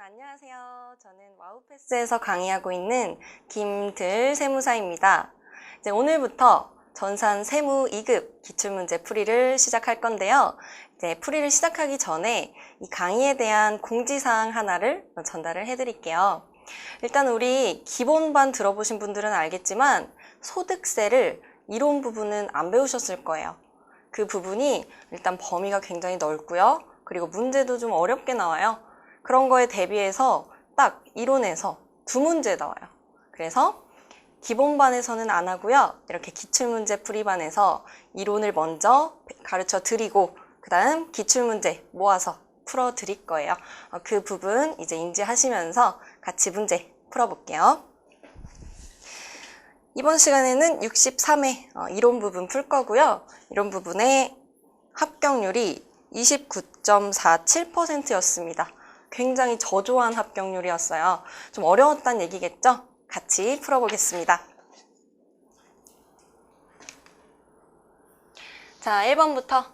안녕하세요. 저는 와우패스에서 강의하고 있는 김들 세무사입니다. 이제 오늘부터 전산 세무 2급 기출문제 풀이를 시작할 건데요. 이제 풀이를 시작하기 전에 이 강의에 대한 공지사항 하나를 전달을 해드릴게요. 일단 우리 기본반 들어보신 분들은 알겠지만 소득세를 이론 부분은 안 배우셨을 거예요. 그 부분이 일단 범위가 굉장히 넓고요. 그리고 문제도 좀 어렵게 나와요. 그런 거에 대비해서 딱 이론에서 2문제 나와요. 그래서 기본반에서는 안 하고요. 이렇게 기출문제 풀이반에서 이론을 먼저 가르쳐 드리고 그 다음 기출문제 모아서 풀어 드릴 거예요. 그 부분 이제 인지하시면서 같이 문제 풀어볼게요. 이번 시간에는 63회 이론 부분 풀 거고요. 이론 부분의 합격률이 29.47%였습니다. 굉장히 저조한 합격률이었어요. 좀 어려웠다는 얘기겠죠? 같이 풀어보겠습니다. 자, 1번부터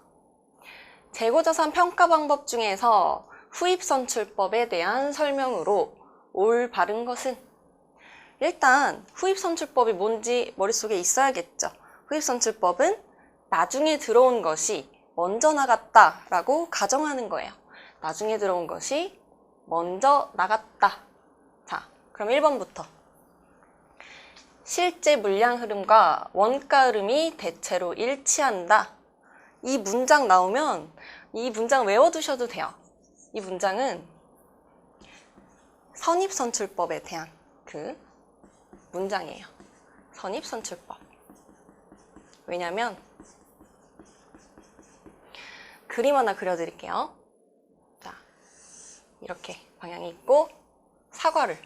재고자산 평가 방법 중에서 후입선출법에 대한 설명으로 올바른 것은? 일단 후입선출법이 뭔지 머릿속에 있어야겠죠. 후입선출법은 나중에 들어온 것이 먼저 나갔다라고 가정하는 거예요. 나중에 들어온 것이 먼저 나갔다. 자, 그럼 1번부터. 실제 물량 흐름과 원가 흐름이 대체로 일치한다. 이 문장 나오면 이 문장 외워두셔도 돼요. 이 문장은 선입선출법에 대한 그 문장이에요. 선입선출법. 왜냐면 그림 하나 그려드릴게요. 자, 이렇게 방향이 있고 사과를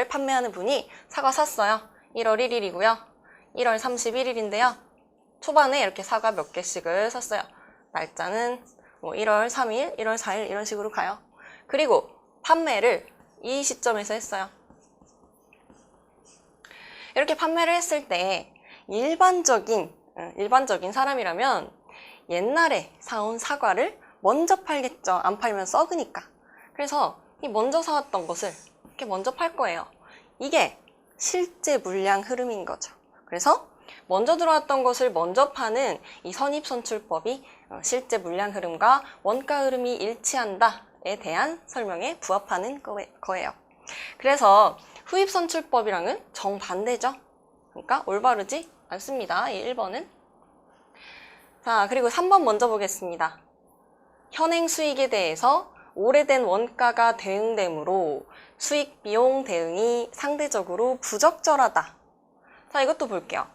판매하는 분이 사과 샀어요. 1월 1일이고요. 1월 31일인데요. 초반에 이렇게 사과 몇 개씩을 샀어요. 날짜는 1월 3일, 1월 4일 이런 식으로 가요. 그리고 판매를 이 시점에서 했어요. 이렇게 판매를 했을 때 일반적인 사람이라면 옛날에 사온 사과를 먼저 팔겠죠. 안 팔면 썩으니까. 그래서 이 먼저 사왔던 것을 이렇게 먼저 팔 거예요. 이게 실제 물량 흐름인 거죠. 그래서 먼저 들어왔던 것을 먼저 파는 이 선입선출법이 실제 물량 흐름과 원가 흐름이 일치한다에 대한 설명에 부합하는 거예요. 그래서 후입선출법이랑은 정반대죠. 그러니까 올바르지 않습니다. 이 1번은. 자, 그리고 3번 먼저 보겠습니다. 현행 수익에 대해서 오래된 원가가 대응되므로 수익 비용 대응이 상대적으로 부적절하다. 자, 이것도 볼게요.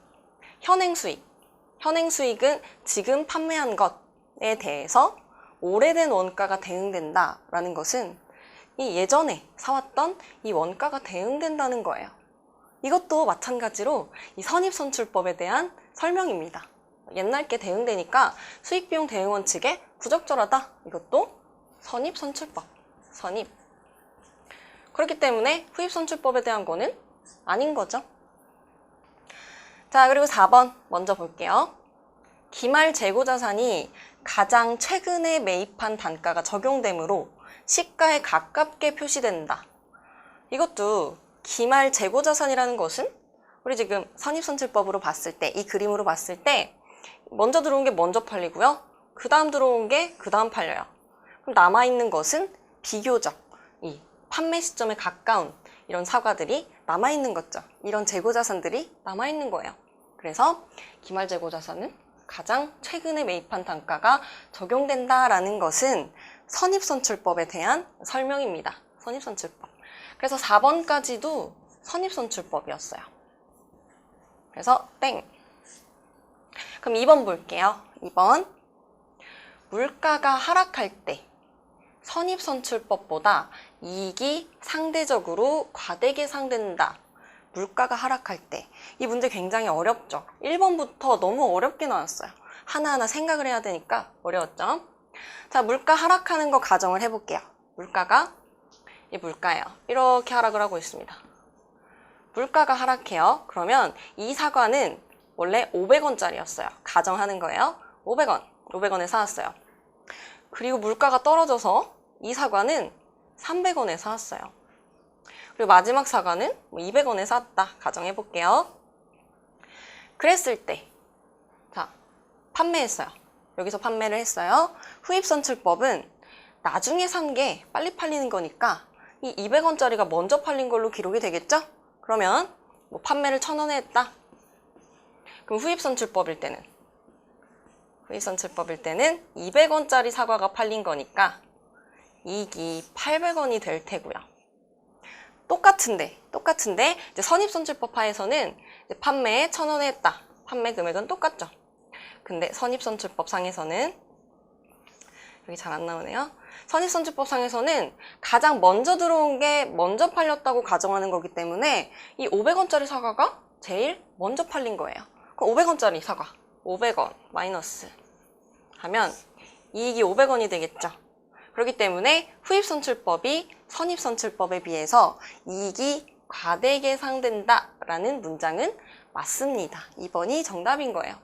현행 수익은 지금 판매한 것에 대해서 오래된 원가가 대응된다라는 것은 이 예전에 사왔던 이 원가가 대응된다는 거예요. 이것도 마찬가지로 이 선입선출법에 대한 설명입니다. 옛날 게 대응되니까 수익비용 대응 원칙에 부적절하다. 이것도 선입선출법. 선입. 그렇기 때문에 후입선출법에 대한 거는 아닌 거죠. 자, 그리고 4번 먼저 볼게요. 기말 재고자산이 가장 최근에 매입한 단가가 적용되므로 시가에 가깝게 표시된다. 이것도 기말 재고자산이라는 것은 우리 지금 선입선출법으로 봤을 때, 이 그림으로 봤을 때 먼저 들어온 게 먼저 팔리고요. 그 다음 들어온 게 그 다음 팔려요. 그럼 남아있는 것은 비교적 이 판매 시점에 가까운 이런 사과들이 남아있는 거죠. 이런 재고자산들이 남아있는 거예요. 그래서 기말재고자산은 가장 최근에 매입한 단가가 적용된다라는 것은 선입선출법에 대한 설명입니다. 선입선출법. 그래서 4번까지도 선입선출법이었어요. 그래서 땡. 그럼 2번 볼게요. 2번. 물가가 하락할 때 선입선출법보다 이익이 상대적으로 과대계상된다. 물가가 하락할 때. 이 문제 굉장히 어렵죠. 1번부터 너무 어렵게 나왔어요. 하나하나 생각을 해야 되니까 어려웠죠. 자, 물가 하락하는 거 가정을 해볼게요. 물가가 이 물가예요. 이렇게 하락을 하고 있습니다. 물가가 하락해요. 그러면 이 사과는 원래 500원짜리였어요. 가정하는 거예요. 500원에 사왔어요. 그리고 물가가 떨어져서 이 사과는 300원에 사왔어요. 그리고 마지막 사과는 200원에 샀다 가정해 볼게요. 그랬을 때, 자, 판매했어요. 여기서 판매를 했어요. 후입선출법은 나중에 산 게 빨리 팔리는 거니까 이 200원짜리가 먼저 팔린 걸로 기록이 되겠죠? 그러면 판매를 1000원에 했다. 그럼 후입선출법일 때는 200원짜리 사과가 팔린 거니까 이익이 800원이 될 테고요. 똑같은데 이제 선입선출법 하에서는 이제 판매에 1000원에 했다. 판매 금액은 똑같죠. 근데 선입선출법 상에서는 여기 잘 안 나오네요. 선입선출법 상에서는 가장 먼저 들어온 게 먼저 팔렸다고 가정하는 거기 때문에 이 500원짜리 사과가 제일 먼저 팔린 거예요. 그럼 500원짜리 사과 500원 마이너스 하면 이익이 500원이 되겠죠. 그렇기 때문에 후입선출법이 선입선출법에 비해서 이익이 과대 계상된다 라는 문장은 맞습니다. 2번이 정답인 거예요.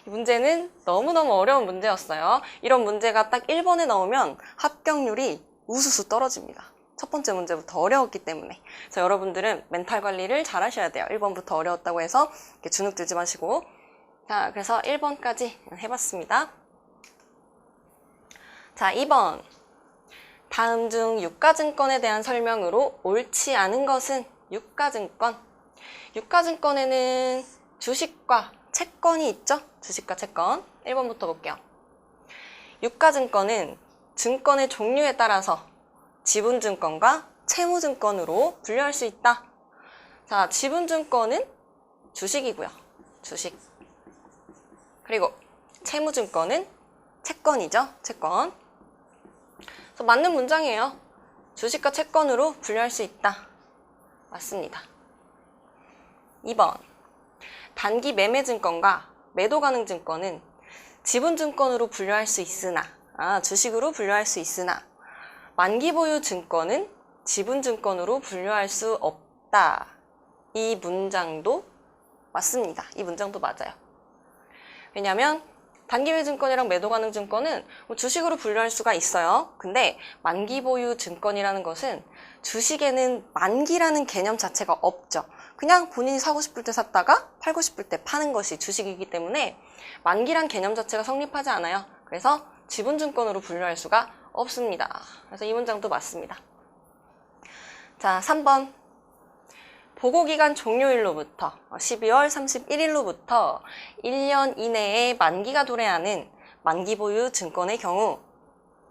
이 문제는 너무너무 어려운 문제였어요. 이런 문제가 딱 1번에 나오면 합격률이 우수수 떨어집니다. 첫 번째 문제부터 어려웠기 때문에. 그래서 여러분들은 멘탈 관리를 잘 하셔야 돼요. 1번부터 어려웠다고 해서 이렇게 주눅 들지 마시고. 자, 그래서 1번까지 해봤습니다. 자, 2번. 다음 중 유가증권에 대한 설명으로 옳지 않은 것은 유가증권. 유가증권에는 주식과 채권이 있죠? 주식과 채권. 1번부터 볼게요. 유가증권은 증권의 종류에 따라서 지분증권과 채무증권으로 분류할 수 있다. 자, 지분증권은 주식이고요. 주식. 그리고 채무증권은 채권이죠. 채권. 그래서 맞는 문장이에요. 주식과 채권으로 분류할 수 있다. 맞습니다. 2번. 단기 매매증권과 매도가능증권은 지분증권으로 분류할 수 있으나, 주식으로 분류할 수 있으나 만기보유 증권은 지분증권으로 분류할 수 없다. 이 문장도 맞습니다. 이 문장도 맞아요. 왜냐하면 단기매증권이랑 매도가능증권은 주식으로 분류할 수가 있어요. 근데 만기보유 증권이라는 것은 주식에는 만기라는 개념 자체가 없죠. 그냥 본인이 사고 싶을 때 샀다가 팔고 싶을 때 파는 것이 주식이기 때문에 만기란 개념 자체가 성립하지 않아요. 그래서 지분증권으로 분류할 수가 없습니다. 그래서 이 문장도 맞습니다. 자, 3번. 보고기간 종료일로부터 12월 31일로부터 1년 이내에 만기가 도래하는 만기보유 증권의 경우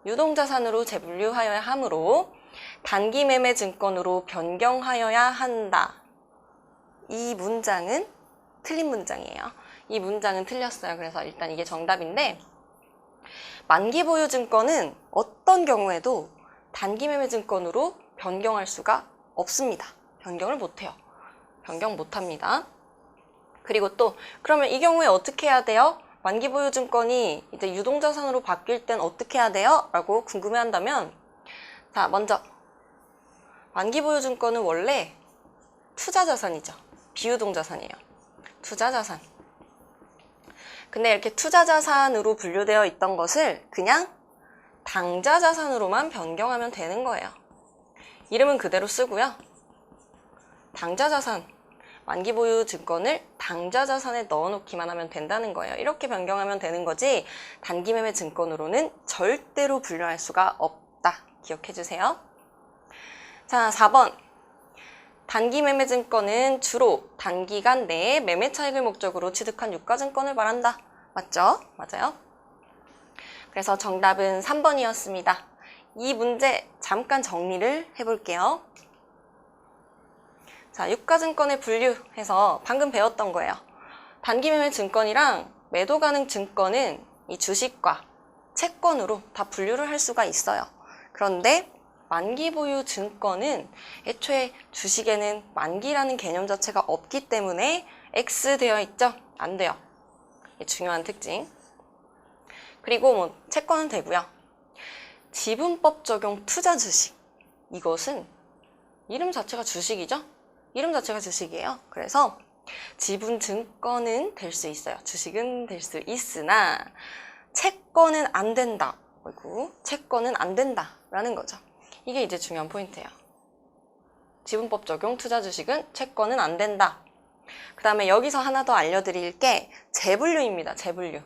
유동자산으로 재분류하여야 하므로 단기매매 증권으로 변경하여야 한다. 이 문장은 틀린 문장이에요. 이 문장은 틀렸어요. 그래서 일단 이게 정답인데 만기보유 증권은 어떤 경우에도 단기매매 증권으로 변경할 수가 없습니다. 변경을 못해요. 변경 못합니다. 그리고 또 그러면 이 경우에 어떻게 해야 돼요? 만기보유증권이 이제 유동자산으로 바뀔 땐 어떻게 해야 돼요? 라고 궁금해한다면 자, 먼저 만기보유증권은 원래 투자자산이죠. 비유동자산이에요. 투자자산. 근데 이렇게 투자자산으로 분류되어 있던 것을 그냥 당좌자산으로만 변경하면 되는 거예요. 이름은 그대로 쓰고요. 당좌자산, 만기보유 증권을 당좌자산에 넣어놓기만 하면 된다는 거예요. 이렇게 변경하면 되는 거지 단기매매 증권으로는 절대로 분류할 수가 없다. 기억해 주세요. 자, 4번. 단기매매 증권은 주로 단기간 내에 매매 차익을 목적으로 취득한 유가증권을 말한다. 맞죠? 맞아요. 그래서 정답은 3번이었습니다. 이 문제 잠깐 정리를 해볼게요. 자, 유가증권의 분류해서 방금 배웠던 거예요. 단기매매 증권이랑 매도가능 증권은 이 주식과 채권으로 다 분류를 할 수가 있어요. 그런데 만기보유 증권은 애초에 주식에는 만기라는 개념 자체가 없기 때문에 X 되어 있죠? 안 돼요. 이게 중요한 특징. 그리고 채권은 되고요. 지분법 적용 투자 주식. 이것은 이름 자체가 주식이죠? 이름 자체가 주식이에요. 그래서 지분 증권은 될 수 있어요. 주식은 될 수 있으나 채권은 안 된다. 채권은 안 된다라는 거죠. 이게 이제 중요한 포인트예요. 지분법 적용 투자 주식은 채권은 안 된다. 그 다음에 여기서 하나 더 알려드릴 게 재분류입니다. 재분류.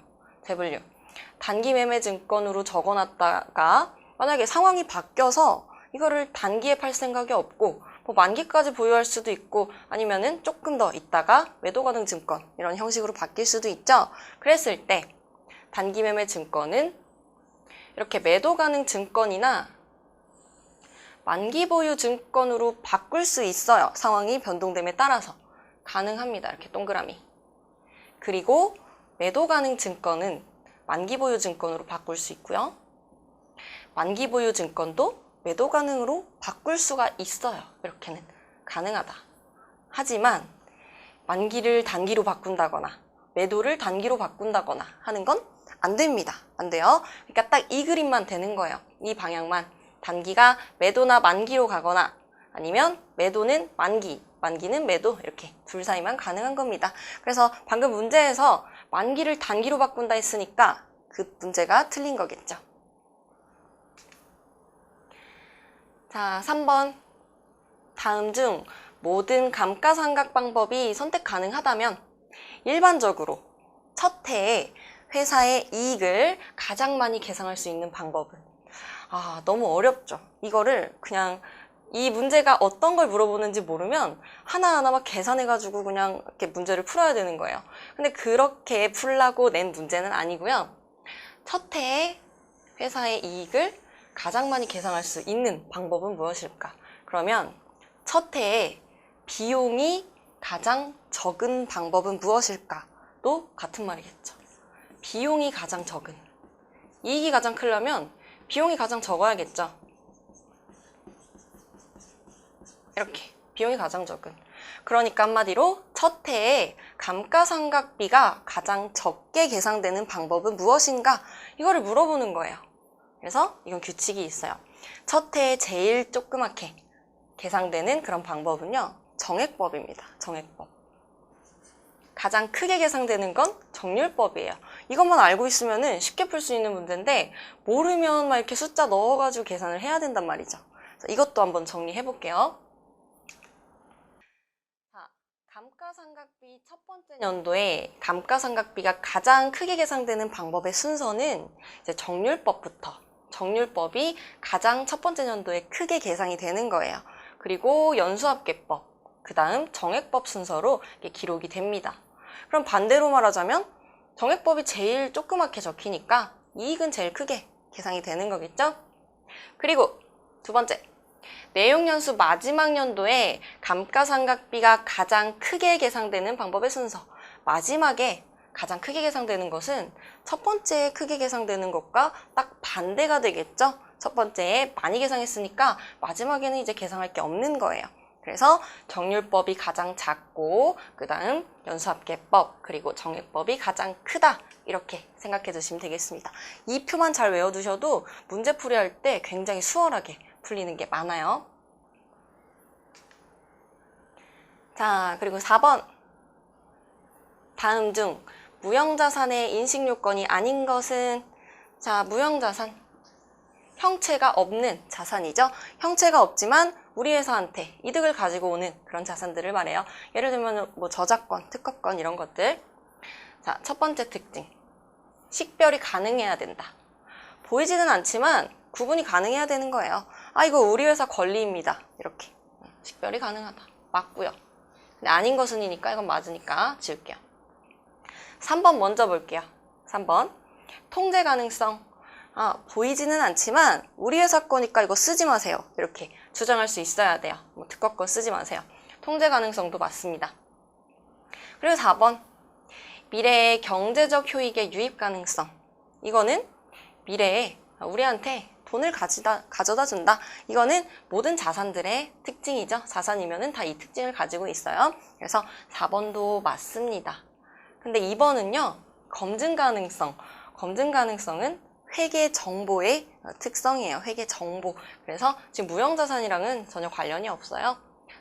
단기 매매 증권으로 적어놨다가 만약에 상황이 바뀌어서 이거를 단기에 팔 생각이 없고 뭐 만기까지 보유할 수도 있고 아니면은 조금 더 있다가 매도 가능 증권 이런 형식으로 바뀔 수도 있죠. 그랬을 때 단기 매매 증권은 이렇게 매도 가능 증권이나 만기 보유 증권으로 바꿀 수 있어요. 상황이 변동됨에 따라서 가능합니다. 이렇게 동그라미. 그리고 매도 가능 증권은 만기 보유 증권으로 바꿀 수 있고요. 만기 보유 증권도 매도 가능으로 바꿀 수가 있어요. 이렇게는 가능하다. 하지만 만기를 단기로 바꾼다거나 매도를 단기로 바꾼다거나 하는 건 안 됩니다. 안 돼요. 그러니까 딱 이 그림만 되는 거예요. 이 방향만. 단기가 매도나 만기로 가거나 아니면 매도는 만기, 만기는 매도 이렇게 둘 사이만 가능한 겁니다. 그래서 방금 문제에서 만기를 단기로 바꾼다 했으니까 그 문제가 틀린 거겠죠. 자, 3번. 다음 중 모든 감가상각 방법이 선택 가능하다면 일반적으로 첫 해에 회사의 이익을 가장 많이 계상할 수 있는 방법은? 너무 어렵죠. 이거를 그냥 이 문제가 어떤 걸 물어보는지 모르면 하나하나 막 계산해가지고 그냥 이렇게 문제를 풀어야 되는 거예요. 근데 그렇게 풀라고 낸 문제는 아니고요. 첫 해에 회사의 이익을 가장 많이 계상할 수 있는 방법은 무엇일까? 그러면 첫 해에 비용이 가장 적은 방법은 무엇일까?도 같은 말이겠죠. 비용이 가장 적은. 이익이 가장 크려면 비용이 가장 적어야겠죠. 이렇게 비용이 가장 적은. 그러니까 한마디로 첫 해에 감가상각비가 가장 적게 계상되는 방법은 무엇인가? 이거를 물어보는 거예요. 그래서 이건 규칙이 있어요. 첫 해에 제일 조그맣게 계상되는 그런 방법은요. 정액법입니다. 정액법. 가장 크게 계상되는 건 정률법이에요. 이것만 알고 있으면 쉽게 풀 수 있는 문제인데 모르면 막 이렇게 숫자 넣어가지고 계산을 해야 된단 말이죠. 그래서 이것도 한번 정리해 볼게요. 자, 감가상각비 첫 번째 연도에 감가상각비가 가장 크게 계상되는 방법의 순서는 이제 정률법부터. 정률법이 가장 첫 번째 연도에 크게 계상이 되는 거예요. 그리고 연수합계법, 그 다음 정액법 순서로 이게 기록이 됩니다. 그럼 반대로 말하자면 정액법이 제일 조그맣게 적히니까 이익은 제일 크게 계상이 되는 거겠죠? 그리고 두 번째, 내용연수 마지막 연도에 감가상각비가 가장 크게 계상되는 방법의 순서. 마지막에 가장 크게 계상되는 것은 첫 번째에 크게 계상되는 것과 딱 반대가 되겠죠? 첫 번째에 많이 계상했으니까 마지막에는 이제 계상할 게 없는 거예요. 그래서 정률법이 가장 작고 그 다음 연수합계법 그리고 정액법이 가장 크다 이렇게 생각해 주시면 되겠습니다. 이 표만 잘 외워두셔도 문제풀이 할 때 굉장히 수월하게 풀리는 게 많아요. 자, 그리고 4번. 다음 중 무형자산의 인식요건이 아닌 것은? 자, 무형자산. 형체가 없는 자산이죠. 형체가 없지만 우리 회사한테 이득을 가지고 오는 그런 자산들을 말해요. 예를 들면 뭐 저작권, 특허권 이런 것들. 자, 첫 번째 특징. 식별이 가능해야 된다. 보이지는 않지만 구분이 가능해야 되는 거예요. 이거 우리 회사 권리입니다. 이렇게. 식별이 가능하다. 맞고요. 근데 아닌 것은이니까 이건 맞으니까 지울게요. 3번 먼저 볼게요. 3번. 통제 가능성. 보이지는 않지만 우리 회사 거니까 이거 쓰지 마세요. 이렇게 주장할 수 있어야 돼요. 뭐 특허권 쓰지 마세요. 통제 가능성도 맞습니다. 그리고 4번. 미래의 경제적 효익의 유입 가능성. 이거는 미래에 우리한테 돈을 가져다 준다. 이거는 모든 자산들의 특징이죠. 자산이면은 다 이 특징을 가지고 있어요. 그래서 4번도 맞습니다. 근데 2번은요. 검증 가능성. 검증 가능성은 회계 정보의 특성이에요. 회계 정보. 그래서 지금 무형자산이랑은 전혀 관련이 없어요.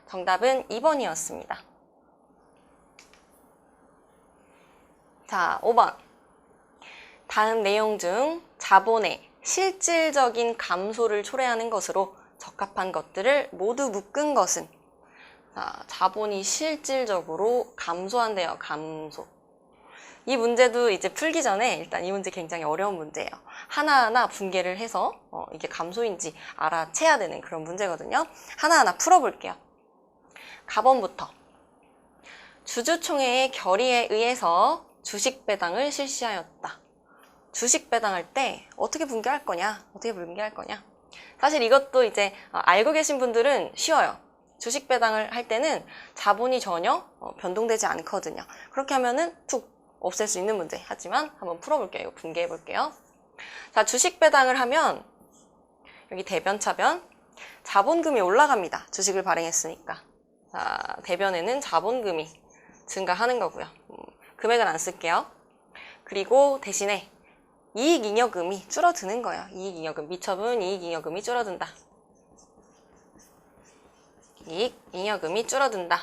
정답은 2번이었습니다. 자, 5번. 다음 내용 중 자본의 실질적인 감소를 초래하는 것으로 적합한 것들을 모두 묶은 것은 자, 자본이 실질적으로 감소한대요. 감소. 이 문제도 이제 풀기 전에 일단 이 문제 굉장히 어려운 문제예요. 하나하나 분개를 해서 이게 감소인지 알아채야 되는 그런 문제거든요. 하나하나 풀어볼게요. 가번부터 주주총회의 결의에 의해서 주식 배당을 실시하였다. 주식 배당할 때 어떻게 분개할 거냐? 어떻게 분개할 거냐? 사실 이것도 이제 알고 계신 분들은 쉬워요. 주식 배당을 할 때는 자본이 전혀 변동되지 않거든요. 그렇게 하면은 툭 없앨 수 있는 문제. 하지만 한번 풀어볼게요. 이거 분개해 볼게요. 자, 주식 배당을 하면 여기 대변, 차변, 자본금이 올라갑니다. 주식을 발행했으니까. 자, 대변에는 자본금이 증가하는 거고요. 금액은 안 쓸게요. 그리고 대신에 이익잉여금이 줄어드는 거예요. 이익잉여금, 미처분 이익잉여금이 줄어든다. 이익잉여금이 줄어든다.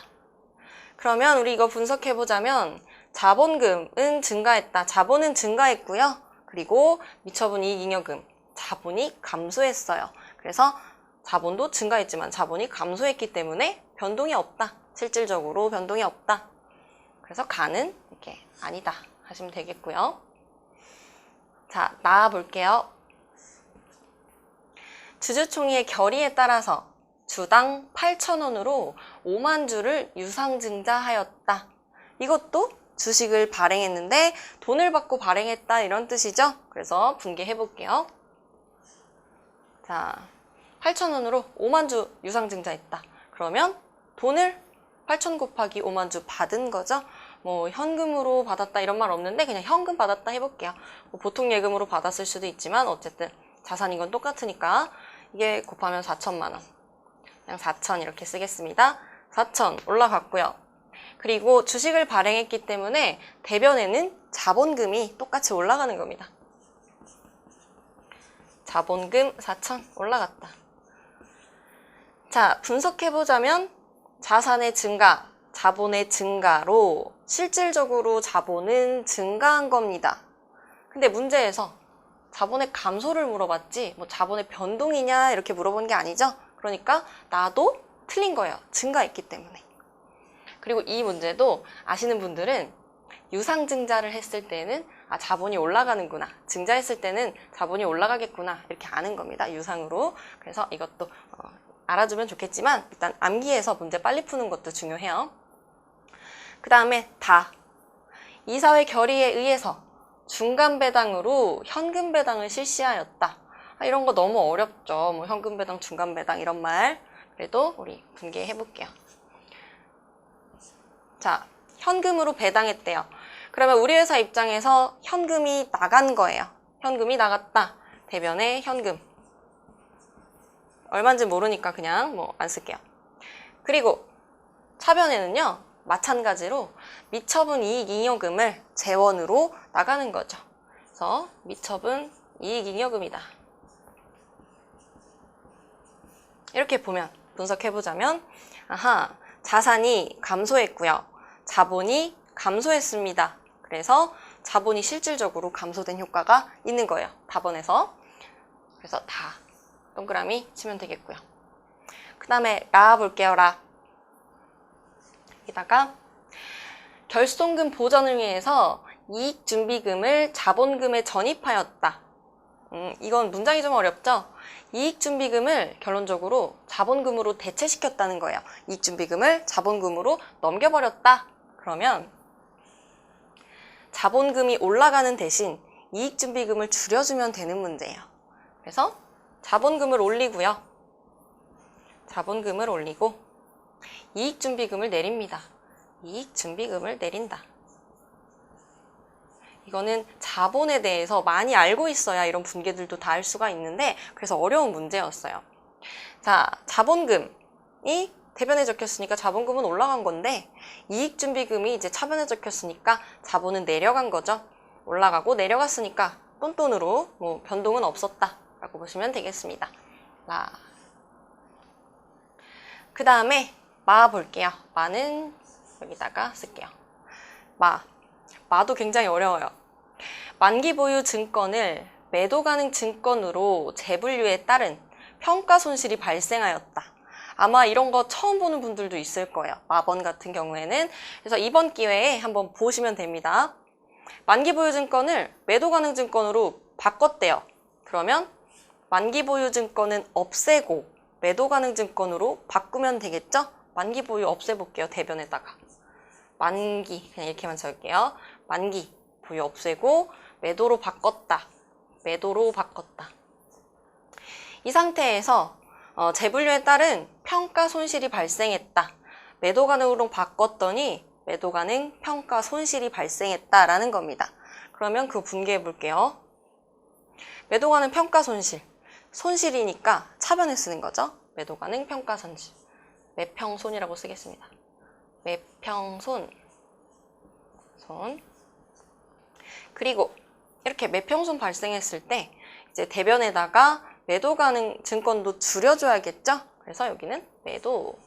그러면 우리 이거 분석해보자면 자본금은 증가했다. 자본은 증가했고요. 그리고 미처분 이익잉여금, 자본이 감소했어요. 그래서 자본도 증가했지만 자본이 감소했기 때문에 변동이 없다. 실질적으로 변동이 없다. 그래서 가는 이렇게 아니다 하시면 되겠고요. 자, 나아볼게요. 주주총회의 결의에 따라서 주당 8,000원으로 5만 주를 유상증자하였다. 이것도 주식을 발행했는데 돈을 받고 발행했다 이런 뜻이죠. 그래서 분개해 볼게요. 자, 8,000원으로 5만 주 유상증자했다. 그러면 돈을 8,000 곱하기 5만 주 받은 거죠. 뭐 현금으로 받았다 이런 말 없는데 그냥 현금 받았다 해볼게요. 뭐 보통 예금으로 받았을 수도 있지만 어쨌든 자산인 건 똑같으니까 이게 곱하면 4천만 원. 그냥 4천 이렇게 쓰겠습니다. 4천 올라갔고요. 그리고 주식을 발행했기 때문에 대변에는 자본금이 똑같이 올라가는 겁니다. 자본금 4천 올라갔다. 자, 분석해보자면 자산의 증가, 자본의 증가로 실질적으로 자본은 증가한 겁니다. 근데 문제에서 자본의 감소를 물어봤지 뭐 자본의 변동이냐 이렇게 물어본 게 아니죠. 그러니까 나도 틀린 거예요. 증가했기 때문에. 그리고 이 문제도 아시는 분들은 유상증자를 했을 때는 자본이 올라가는구나. 증자했을 때는 자본이 올라가겠구나. 이렇게 아는 겁니다. 유상으로. 그래서 이것도 알아두면 좋겠지만 일단 암기해서 문제 빨리 푸는 것도 중요해요. 그 다음에 이사회 결의에 의해서 중간 배당으로 현금 배당을 실시하였다. 이런 거 너무 어렵죠. 뭐 현금 배당, 중간 배당 이런 말. 그래도 우리 분개해 볼게요. 자, 현금으로 배당했대요. 그러면 우리 회사 입장에서 현금이 나간 거예요. 현금이 나갔다. 대변에 현금. 얼마인지 모르니까 그냥 뭐 안 쓸게요. 그리고 차변에는요. 마찬가지로 미처분 이익잉여금을 재원으로 나가는 거죠. 그래서 미처분 이익잉여금이다. 이렇게 보면 분석해보자면 자산이 감소했고요. 자본이 감소했습니다. 그래서 자본이 실질적으로 감소된 효과가 있는 거예요. 답원에서. 그래서 동그라미 치면 되겠고요. 그 다음에 볼게요. 여기다가 결손금 보전을 위해서 이익준비금을 자본금에 전입하였다. 이건 문장이 좀 어렵죠? 이익준비금을 결론적으로 자본금으로 대체시켰다는 거예요. 이익준비금을 자본금으로 넘겨버렸다. 그러면 자본금이 올라가는 대신 이익준비금을 줄여주면 되는 문제예요. 그래서 자본금을 올리고요. 자본금을 올리고 이익준비금을 내립니다. 이익준비금을 내린다. 이거는 자본에 대해서 많이 알고 있어야 이런 분개들도 다 할 수가 있는데 그래서 어려운 문제였어요. 자, 자본금이 대변에 적혔으니까 자본금은 올라간 건데 이익준비금이 이제 차변에 적혔으니까 자본은 내려간 거죠. 올라가고 내려갔으니까 똔똔으로 뭐 변동은 없었다 라고 보시면 되겠습니다. 그 다음에 볼게요. 마는 여기다가 쓸게요. 마도 굉장히 어려워요. 만기 보유 증권을 매도 가능 증권으로 재분류에 따른 평가 손실이 발생하였다. 아마 이런 거 처음 보는 분들도 있을 거예요. 마번 같은 경우에는. 그래서 이번 기회에 한번 보시면 됩니다. 만기 보유 증권을 매도 가능 증권으로 바꿨대요. 그러면 만기 보유 증권은 없애고 매도 가능 증권으로 바꾸면 되겠죠? 만기 보유 없애볼게요. 대변에다가. 만기, 그냥 이렇게만 적을게요. 만기 보유 없애고 매도로 바꿨다. 매도로 바꿨다. 이 상태에서 재분류에 따른 평가 손실이 발생했다. 매도 가능으로 바꿨더니 매도 가능 평가 손실이 발생했다라는 겁니다. 그러면 그거 분개해 볼게요. 매도 가능 평가 손실. 손실이니까 차변에 쓰는 거죠. 매도 가능 평가 손실. 매평손이라고 쓰겠습니다. 매평손. 그리고 이렇게 매평손 발생했을 때 이제 대변에다가 매도 가능 증권도 줄여줘야겠죠? 그래서 여기는 매도.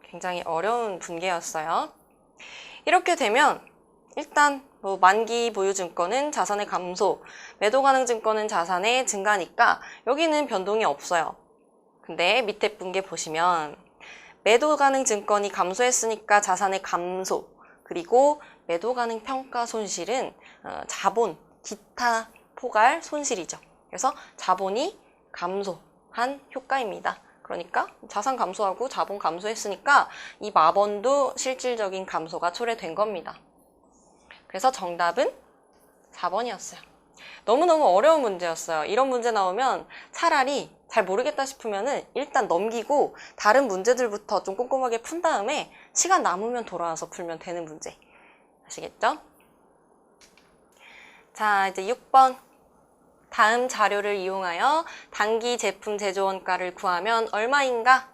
굉장히 어려운 분계였어요. 이렇게 되면 일단 뭐 만기 보유 증권은 자산의 감소, 매도 가능 증권은 자산의 증가니까 여기는 변동이 없어요. 근데 밑에 분계 보시면 매도 가능 증권이 감소했으니까 자산의 감소, 그리고 매도 가능 평가 손실은 자본, 기타 포괄 손실이죠. 그래서 자본이 감소한 효과입니다. 그러니까 자산 감소하고 자본 감소했으니까 이 마번도 실질적인 감소가 초래된 겁니다. 그래서 정답은 4번이었어요. 너무너무 어려운 문제였어요. 이런 문제 나오면 차라리 잘 모르겠다 싶으면은 일단 넘기고 다른 문제들부터 좀 꼼꼼하게 푼 다음에 시간 남으면 돌아와서 풀면 되는 문제. 아시겠죠? 자, 이제 6번. 다음 자료를 이용하여 단기 제품 제조 원가를 구하면 얼마인가?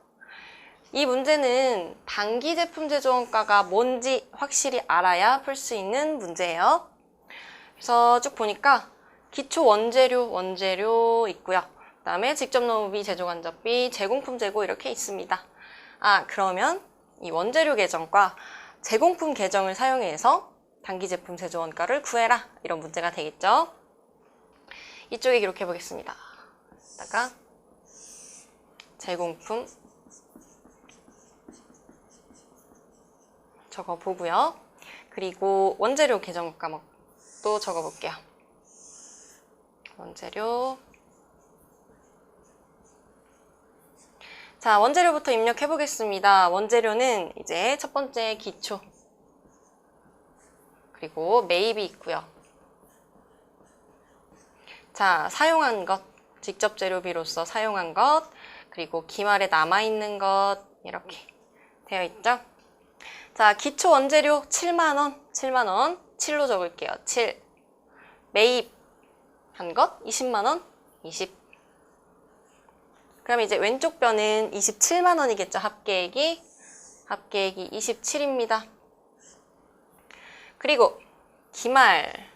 이 문제는 단기 제품 제조 원가가 뭔지 확실히 알아야 풀 수 있는 문제예요. 그래서 쭉 보니까 기초 원재료 있고요. 그 다음에 직접 노무비, 제조 간접비, 제공품 재고 이렇게 있습니다. 그러면 이 원재료 계정과 제공품 계정을 사용해서 단기 제품 제조 원가를 구해라. 이런 문제가 되겠죠. 이쪽에 기록해 보겠습니다. 여기다가 제공품 적어 보고요. 그리고 원재료 계정 과목도 적어 볼게요. 원재료. 자, 원재료부터 입력해 보겠습니다. 원재료는 이제 첫 번째 기초, 그리고 매입이 있고요. 자, 사용한 것, 직접 재료비로서 사용한 것, 그리고 기말에 남아있는 것, 이렇게 되어 있죠. 자, 기초 원재료 7만원, 7로 적을게요. 7. 매입한 것 20만원, 20. 그럼 이제 왼쪽 뼈는 27만원이겠죠. 합계액이 27입니다. 그리고 기말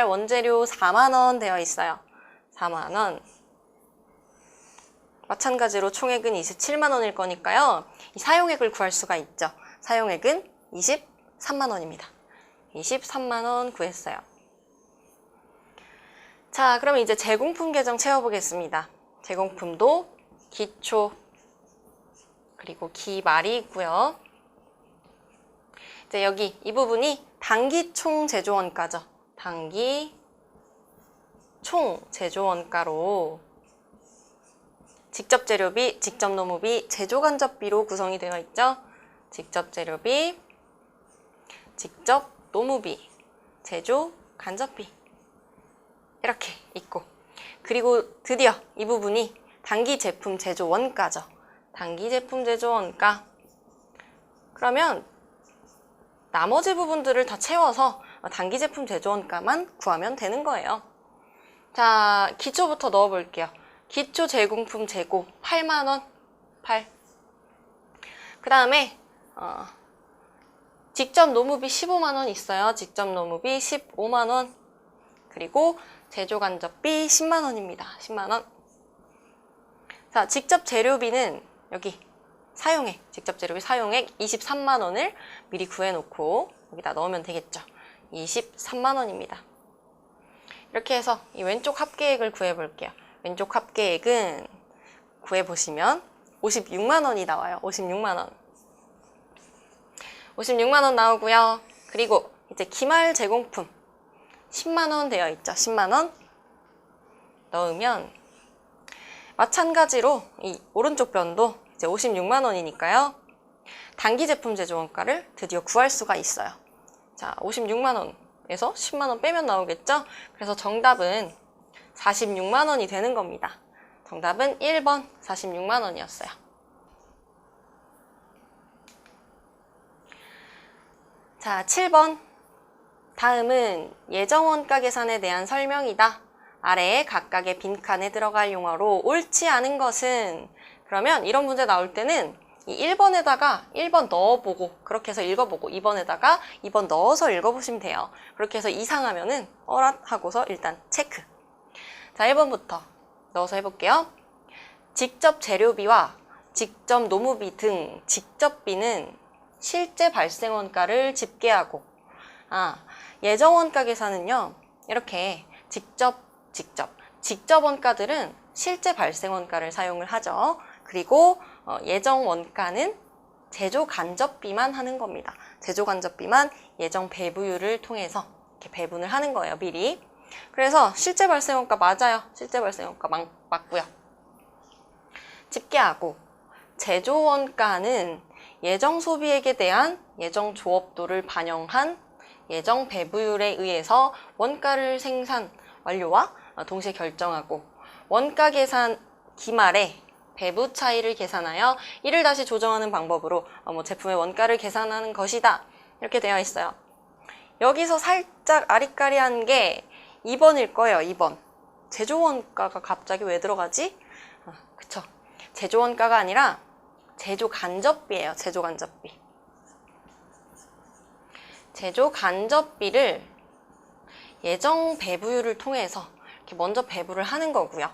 원재료 4만원 되어 있어요. 4만원. 마찬가지로 총액은 27만원일 거니까요. 이 사용액을 구할 수가 있죠. 사용액은 23만원입니다. 23만원 구했어요. 자, 그럼 이제 제공품 계정 채워보겠습니다. 제공품도 기초, 그리고 기말이 있고요. 이제 여기 이 부분이 단기 총 제조원가죠. 단기 총 제조원가로 직접 재료비, 직접 노무비, 제조 간접비로 구성이 되어 있죠. 직접 재료비, 직접 노무비, 제조 간접비 이렇게 있고, 그리고 드디어 이 부분이 단기 제품 제조 원가죠. 단기 제품 제조 원가. 그러면 나머지 부분들을 다 채워서 단기 제품 제조 원가만 구하면 되는 거예요. 자, 기초부터 넣어볼게요. 기초 제공품 재고 8만원, 8. 그 다음에 직접 노무비 15만원 있어요. 직접 노무비 15만원. 그리고 제조 간접비 10만원입니다. 10만원. 자, 직접 재료비는 여기 사용액, 직접 재료비 사용액 23만원을 미리 구해놓고 여기다 넣으면 되겠죠. 23만원입니다. 이렇게 해서 이 왼쪽 합계액을 구해볼게요. 왼쪽 합계액은 구해보시면 56만 원이 나와요. 56만 원. 56만 원 나오고요. 그리고 이제 기말 제공품 10만 원 되어 있죠. 10만 원 넣으면 마찬가지로 이 오른쪽 변도 이제 56만 원이니까요. 단기 제품 제조 원가를 드디어 구할 수가 있어요. 자, 56만 원에서 10만 원 빼면 나오겠죠? 그래서 정답은 46만 원이 되는 겁니다. 정답은 1번 46만 원이었어요. 자, 7번. 다음은 예정원가 계산에 대한 설명이다. 아래에 각각의 빈칸에 들어갈 용어로 옳지 않은 것은, 그러면 이런 문제 나올 때는 이 1번에다가 1번 넣어보고 그렇게 해서 읽어보고 2번에다가 2번 넣어서 읽어보시면 돼요. 그렇게 해서 이상하면은 어랏 하고서 일단 체크. 자, 1번부터 넣어서 해볼게요. 직접 재료비와 직접 노무비 등 직접비는 실제 발생 원가를 집계하고, 예정 원가 계산은요, 이렇게 직접 원가들은 실제 발생 원가를 사용을 하죠. 그리고 예정 원가는 제조 간접비만 하는 겁니다. 제조 간접비만 예정 배부율을 통해서 이렇게 배분을 하는 거예요, 미리. 그래서 실제 발생 원가 맞아요. 실제 발생 원가 맞고요. 집계하고, 제조 원가는 예정 소비액에 대한 예정 조업도를 반영한 예정 배부율에 의해서 원가를 생산 완료와 동시에 결정하고, 원가 계산 기말에 배부 차이를 계산하여 이를 다시 조정하는 방법으로 제품의 원가를 계산하는 것이다. 이렇게 되어 있어요. 여기서 살짝 아리까리한 게 2번일 거예요. 2번. 제조 원가가 갑자기 왜 들어가지? 그쵸. 제조 원가가 아니라 제조 간접비예요. 제조 간접비. 제조 간접비를 예정 배부율을 통해서 이렇게 먼저 배부를 하는 거고요.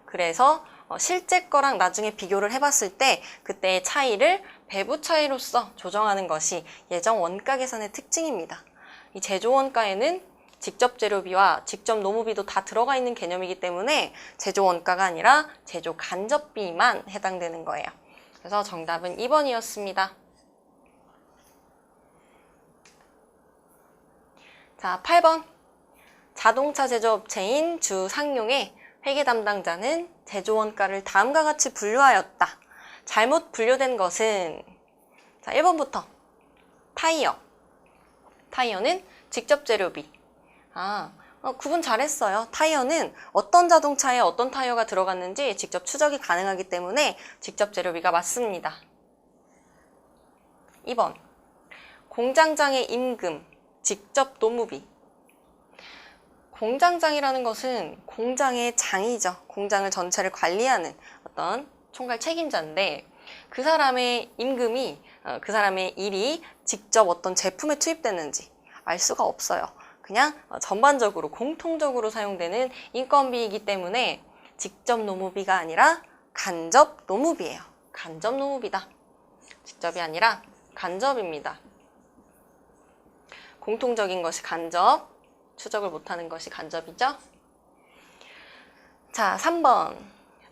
그래서 실제 거랑 나중에 비교를 해봤을 때 그때의 차이를 배부 차이로서 조정하는 것이 예정 원가 계산의 특징입니다. 이 제조 원가에는 직접 재료비와 직접 노무비도 다 들어가 있는 개념이기 때문에 제조 원가가 아니라 제조 간접비만 해당되는 거예요. 그래서 정답은 2번이었습니다. 자, 8번. 자동차 제조업체인 주상용의 회계 담당자는 제조 원가를 다음과 같이 분류하였다. 잘못 분류된 것은, 자, 1번부터 타이어. 타이어는 직접 재료비. 구분 잘했어요. 타이어는 어떤 자동차에 어떤 타이어가 들어갔는지 직접 추적이 가능하기 때문에 직접 재료비가 맞습니다. 2번. 공장장의 임금, 직접 노무비. 공장장이라는 것은 공장의 장이죠. 공장을 전체를 관리하는 어떤 총괄 책임자인데, 그 사람의 임금이, 그 사람의 일이 직접 어떤 제품에 투입됐는지 알 수가 없어요. 그냥 전반적으로 공통적으로 사용되는 인건비이기 때문에 직접 노무비가 아니라 간접 노무비예요. 간접 노무비다. 직접이 아니라 간접입니다. 공통적인 것이 간접, 추적을 못하는 것이 간접이죠. 자, 3번.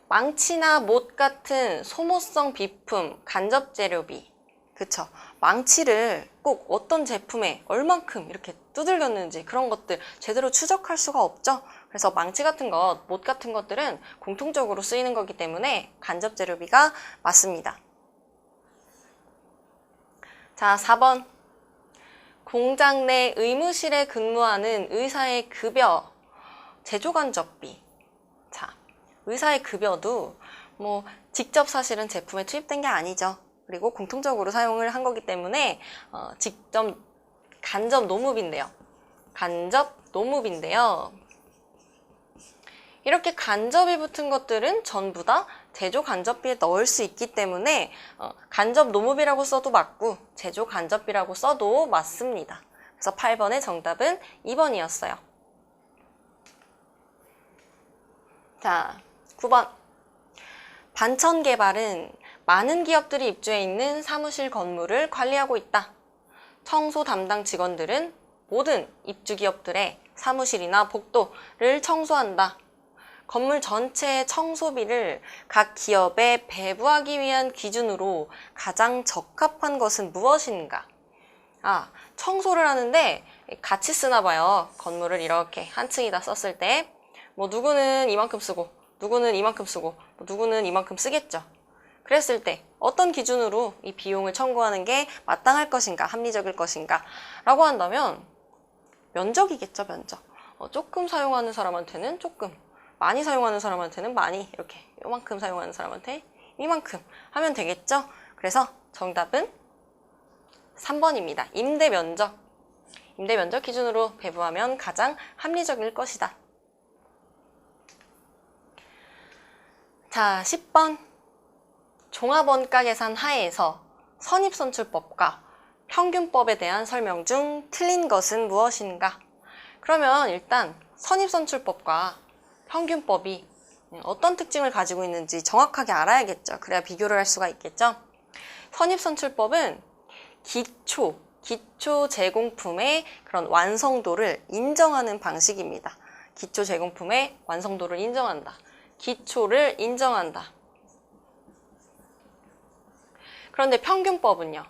망치나 못 같은 소모성 비품, 간접 재료비. 그쵸. 망치를 꼭 어떤 제품에 얼만큼 이렇게 두들겼는지 그런 것들 제대로 추적할 수가 없죠. 그래서 망치 같은 것, 못 같은 것들은 공통적으로 쓰이는 거기 때문에 간접 재료비가 맞습니다. 자, 4번. 공장 내 의무실에 근무하는 의사의 급여, 제조 간접비. 자, 의사의 급여도 직접 사실은 제품에 투입된 게 아니죠. 그리고 공통적으로 사용을 한 거기 때문에 직접 간접 노무비인데요. 간접 노무비인데요. 이렇게 간접이 붙은 것들은 전부 다 제조 간접비에 넣을 수 있기 때문에 간접 노무비라고 써도 맞고 제조 간접비라고 써도 맞습니다. 그래서 8번의 정답은 2번이었어요. 자, 9번. 반천 개발은 많은 기업들이 입주해 있는 사무실 건물을 관리하고 있다. 청소 담당 직원들은 모든 입주 기업들의 사무실이나 복도를 청소한다. 건물 전체의 청소비를 각 기업에 배부하기 위한 기준으로 가장 적합한 것은 무엇인가? 청소를 하는데 같이 쓰나 봐요. 건물을 이렇게 한 층이다 썼을 때 뭐 누구는 이만큼 쓰고 누구는 이만큼 쓰고 누구는 이만큼 쓰겠죠. 그랬을 때 어떤 기준으로 이 비용을 청구하는 게 마땅할 것인가, 합리적일 것인가 라고 한다면 면적이겠죠, 면적. 조금 사용하는 사람한테는 조금, 많이 사용하는 사람한테는 많이, 이렇게 요만큼 사용하는 사람한테 이만큼 하면 되겠죠. 그래서 정답은 3번입니다. 임대 면적. 임대 면적 기준으로 배부하면 가장 합리적일 것이다. 자, 10번. 종합원가 계산 하에서 선입선출법과 평균법에 대한 설명 중 틀린 것은 무엇인가? 그러면 일단 선입선출법과 평균법이 어떤 특징을 가지고 있는지 정확하게 알아야겠죠. 그래야 비교를 할 수가 있겠죠. 선입선출법은 기초 제공품의 그런 완성도를 인정하는 방식입니다. 기초 제공품의 완성도를 인정한다. 기초를 인정한다. 그런데 평균법은요.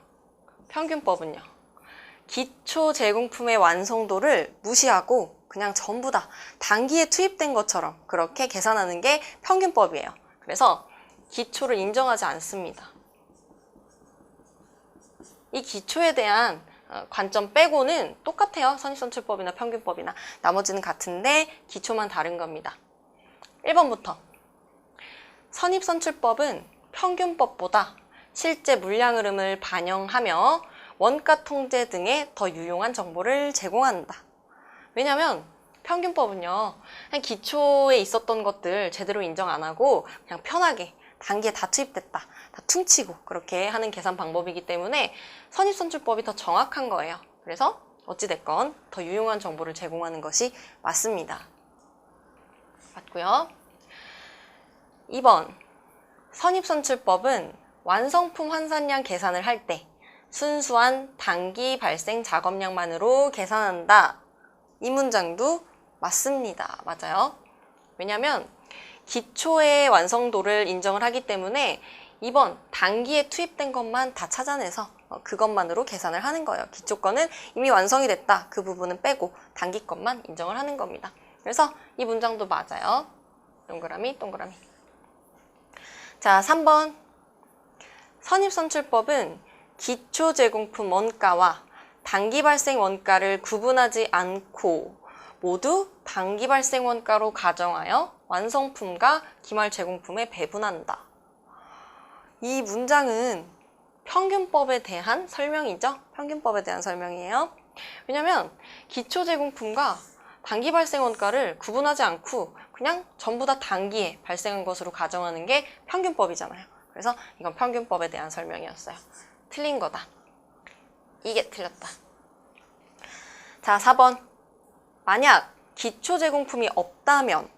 기초 제공품의 완성도를 무시하고 그냥 전부 다 단기에 투입된 것처럼 그렇게 계산하는 게 평균법이에요. 그래서 기초를 인정하지 않습니다. 이 기초에 대한 관점 빼고는 똑같아요. 선입선출법이나 평균법이나 나머지는 같은데 기초만 다른 겁니다. 1번부터 선입선출법은 평균법보다 실제 물량 흐름을 반영하며 원가 통제 등의 더 유용한 정보를 제공한다. 왜냐면 평균법은요, 그냥 기초에 있었던 것들 제대로 인정 안 하고 그냥 편하게 단기에 다 투입됐다, 다 퉁치고 그렇게 하는 계산 방법이기 때문에 선입선출법이 더 정확한 거예요. 그래서 어찌됐건 더 유용한 정보를 제공하는 것이 맞습니다. 맞고요. 2번, 선입선출법은 완성품 환산량 계산을 할 때 순수한 단기 발생 작업량만으로 계산한다. 이 문장도 맞습니다. 맞아요. 왜냐하면 기초의 완성도를 인정을 하기 때문에 2번 단기에 투입된 것만 다 찾아내서 그것만으로 계산을 하는 거예요. 기초 거는 이미 완성이 됐다. 그 부분은 빼고 단기 것만 인정을 하는 겁니다. 그래서 이 문장도 맞아요. 동그라미 동그라미. 자, 3번. 선입선출법은 기초 제공품 원가와 단기 발생 원가를 구분하지 않고 모두 단기 발생 원가로 가정하여 완성품과 기말 제공품에 배분한다. 이 문장은 평균법에 대한 설명이죠. 평균법에 대한 설명이에요. 왜냐면 기초 제공품과 단기 발생 원가를 구분하지 않고 그냥 전부 다 단기에 발생한 것으로 가정하는 게 평균법이잖아요. 그래서 이건 평균법에 대한 설명이었어요. 틀린 거다. 이게 틀렸다. 자, 4번. 만약 기초 제공품이 없다면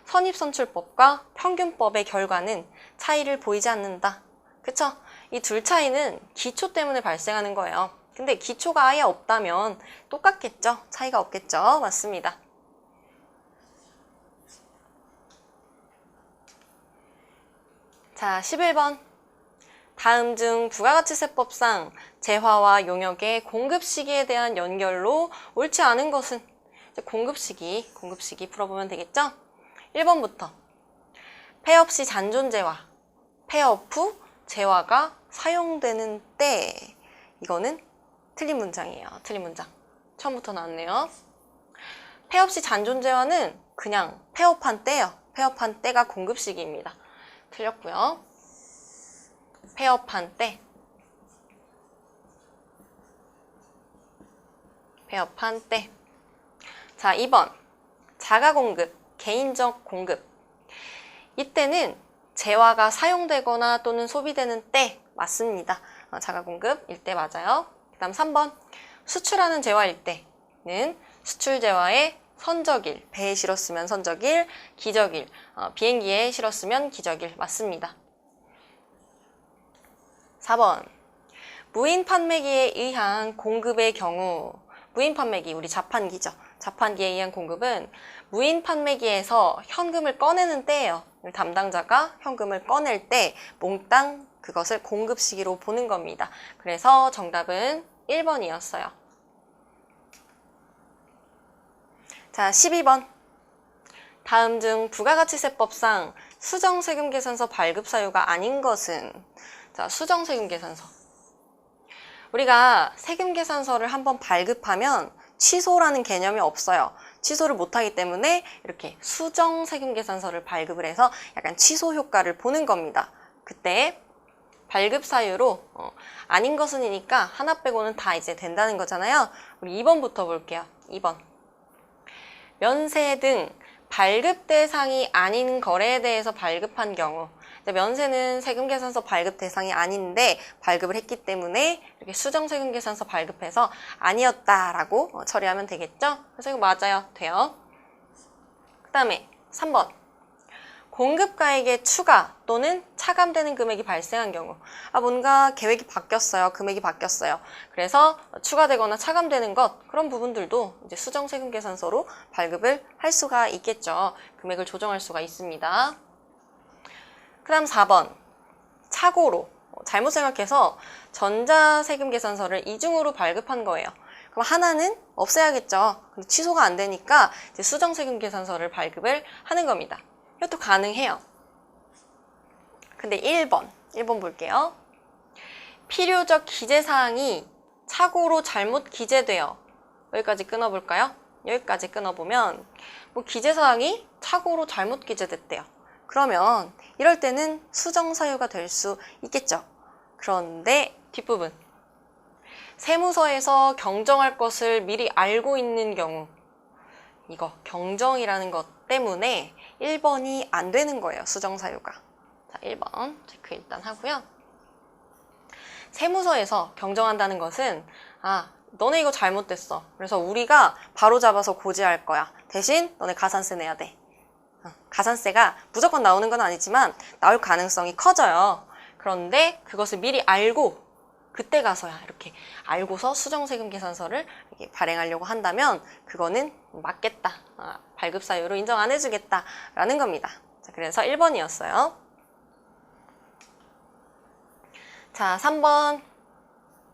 선입선출법과 평균법의 결과는 차이를 보이지 않는다. 그쵸? 이 둘 차이는 기초 때문에 발생하는 거예요. 근데 기초가 아예 없다면 똑같겠죠? 차이가 없겠죠? 맞습니다. 자, 11번. 다음 중 부가가치세법상 재화와 용역의 공급 시기에 대한 연결로 옳지 않은 것은? 공급 시기 풀어보면 되겠죠? 1번부터 폐업 시 잔존 재화, 폐업 후 재화가 사용되는 때. 이거는 틀린 문장이에요. 틀린 문장. 처음부터 나왔네요. 폐업 시 잔존 재화는 그냥 폐업한 때예요. 폐업한 때가 공급 시기입니다. 틀렸고요. 폐업한 때. 폐업한 때. 자, 2번. 자가공급, 개인적 공급. 이때는 재화가 사용되거나 또는 소비되는 때 맞습니다. 자가공급일 때 맞아요. 그 다음 3번. 수출하는 재화일 때는 수출 재화의 선적일, 배에 실었으면 선적일, 기적일, 비행기에 실었으면 기적일 맞습니다. 4번. 무인 판매기에 의한 공급의 경우, 무인 판매기, 우리 자판기죠. 자판기에 의한 공급은 무인 판매기에서 현금을 꺼내는 때예요. 담당자가 현금을 꺼낼 때 몽땅 그것을 공급 시기로 보는 겁니다. 그래서 정답은 1번이었어요. 자, 12번. 다음 중 부가가치세법상 수정세금계산서 발급 사유가 아닌 것은? 자, 수정세금계산서. 우리가 세금계산서를 한번 발급하면 취소라는 개념이 없어요. 취소를 못하기 때문에 이렇게 수정세금계산서를 발급을 해서 약간 취소 효과를 보는 겁니다. 그때 발급 사유로 아닌 것은이니까 하나 빼고는 다 이제 된다는 거잖아요. 우리 2번부터 볼게요. 2번. 면세 등 발급 대상이 아닌 거래에 대해서 발급한 경우, 면세는 세금계산서 발급 대상이 아닌데 발급을 했기 때문에 이렇게 수정세금계산서 발급해서 아니었다라고 처리하면 되겠죠? 그래서 이거 맞아요. 돼요. 그 다음에 3번. 공급가액의 추가 또는 차감되는 금액이 발생한 경우, 뭔가 계획이 바뀌었어요. 금액이 바뀌었어요. 그래서 추가되거나 차감되는 것, 그런 부분들도 이제 수정세금계산서로 발급을 할 수가 있겠죠. 금액을 조정할 수가 있습니다. 그 다음 4번. 착오로, 잘못 생각해서 전자세금계산서를 이중으로 발급한 거예요. 그럼 하나는 없애야겠죠. 근데 취소가 안 되니까 이제 수정세금계산서를 발급을 하는 겁니다. 이것도 가능해요. 근데 1번 볼게요. 필요적 기재사항이 착오로 잘못 기재되어, 여기까지 끊어볼까요? 여기까지 끊어보면 기재사항이 착오로 잘못 기재됐대요. 그러면 이럴 때는 수정사유가 될 수 있겠죠. 그런데 뒷부분. 세무서에서 경정할 것을 미리 알고 있는 경우, 이거 경정이라는 것 때문에 1번이 안 되는 거예요. 수정사유가. 자, 1번 체크 일단 하고요. 세무서에서 경정한다는 것은 너네 이거 잘못됐어. 그래서 우리가 바로 잡아서 고지할 거야. 대신 너네 가산세 내야 돼. 가산세가 무조건 나오는 건 아니지만 나올 가능성이 커져요. 그런데 그것을 미리 알고 그때 가서야 이렇게 알고서 수정세금계산서를 이렇게 발행하려고 한다면 그거는 맞겠다. 발급사유로 인정 안 해주겠다. 라는 겁니다. 자, 그래서 1번이었어요. 자, 3번.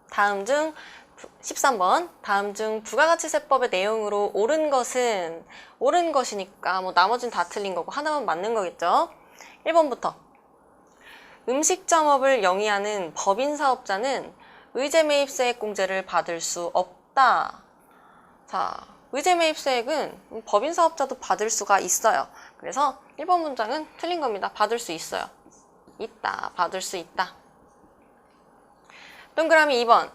13번. 다음 중 부가가치세법의 내용으로 옳은 것은, 옳은 것이니까 나머지는 다 틀린 거고 하나만 맞는 거겠죠. 1번부터. 음식점업을 영위하는 법인사업자는 의제매입세액 공제를 받을 수 없다. 자, 의제매입세액은 법인사업자도 받을 수가 있어요. 그래서 1번 문장은 틀린 겁니다. 받을 수 있어요. 있다. 받을 수 있다. 동그라미 2번.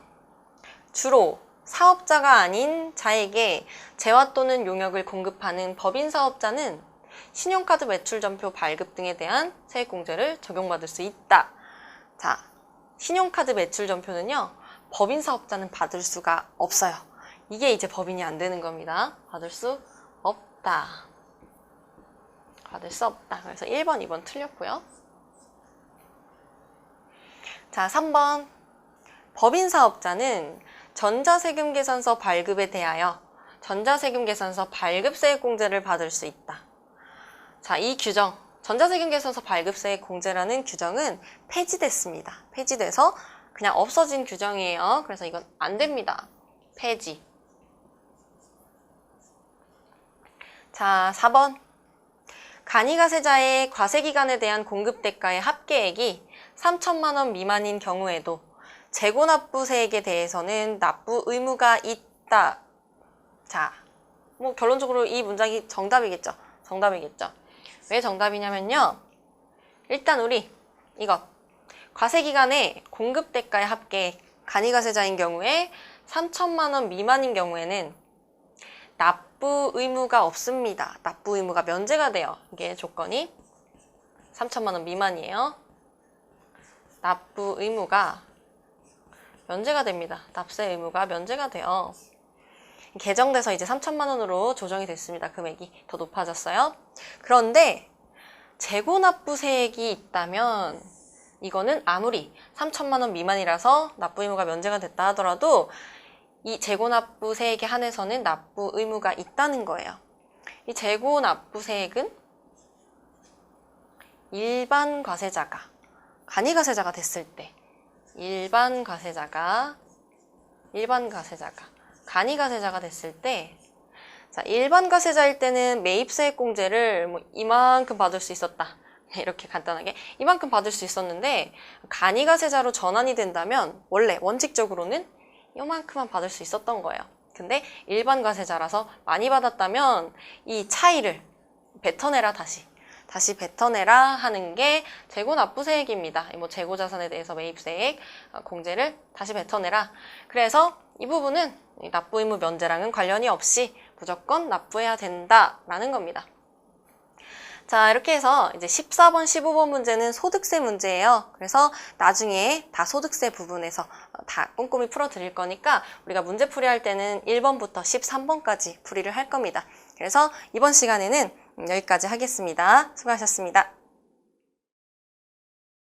주로 사업자가 아닌 자에게 재화 또는 용역을 공급하는 법인사업자는 신용카드 매출전표 발급 등에 대한 세액공제를 적용받을 수 있다. 자, 신용카드 매출전표는요, 법인사업자는 받을 수가 없어요. 이게 이제 법인이 안 되는 겁니다. 받을 수 없다. 받을 수 없다. 그래서 1번, 2번 틀렸고요. 자, 3번. 법인사업자는 전자세금계산서 발급에 대하여 전자세금계산서 발급세액 공제를 받을 수 있다. 자, 이 규정, 전자세금계산서 발급세액 공제라는 규정은 폐지됐습니다. 폐지돼서 그냥 없어진 규정이에요. 그래서 이건 안 됩니다. 폐지. 자, 4번. 간이가세자의 과세기간에 대한 공급대가의 합계액이 3천만 원 미만인 경우에도 재고납부세액에 대해서는 납부 의무가 있다. 자, 결론적으로 이 문장이 정답이겠죠. 정답이겠죠. 왜 정답이냐면요. 일단 우리 이것. 과세기간에 공급대가의 합계액, 간이가세자인 경우에 3천만 원 미만인 경우에는 납부 의무가 없습니다. 납부 의무가 면제가 돼요. 이게 조건이 3천만 원 미만이에요. 납부 의무가 면제가 됩니다. 납세 의무가 면제가 돼요. 개정돼서 이제 3천만 원으로 조정이 됐습니다. 금액이 더 높아졌어요. 그런데 재고납부세액이 있다면 이거는 아무리 3천만 원 미만이라서 납부 의무가 면제가 됐다 하더라도 이 재고납부세액에 한해서는 납부 의무가 있다는 거예요. 이 재고납부세액은 일반 과세자가, 간이과세자가 됐을 때, 일반 과세자가, 간이과세자가 됐을 때, 자, 일반 과세자일 때는 매입세액 공제를 뭐 이만큼 받을 수 있었다. 이렇게 간단하게 이만큼 받을 수 있었는데, 간이과세자로 전환이 된다면 원래 원칙적으로는 이만큼만 받을 수 있었던 거예요. 근데 일반 과세자라서 많이 받았다면 이 차이를 뱉어내라, 다시 뱉어내라 하는 게 재고납부세액입니다. 뭐 재고자산에 대해서 매입세액 공제를 다시 뱉어내라. 그래서 이 부분은 납부의무 면제랑은 관련이 없이 무조건 납부해야 된다라는 겁니다. 자, 이렇게 해서 이제 14번, 15번 문제는 소득세 문제예요. 그래서 나중에 다 소득세 부분에서 다 꼼꼼히 풀어드릴 거니까 우리가 문제 풀이할 때는 1번부터 13번까지 풀이를 할 겁니다. 그래서 이번 시간에는 여기까지 하겠습니다. 수고하셨습니다.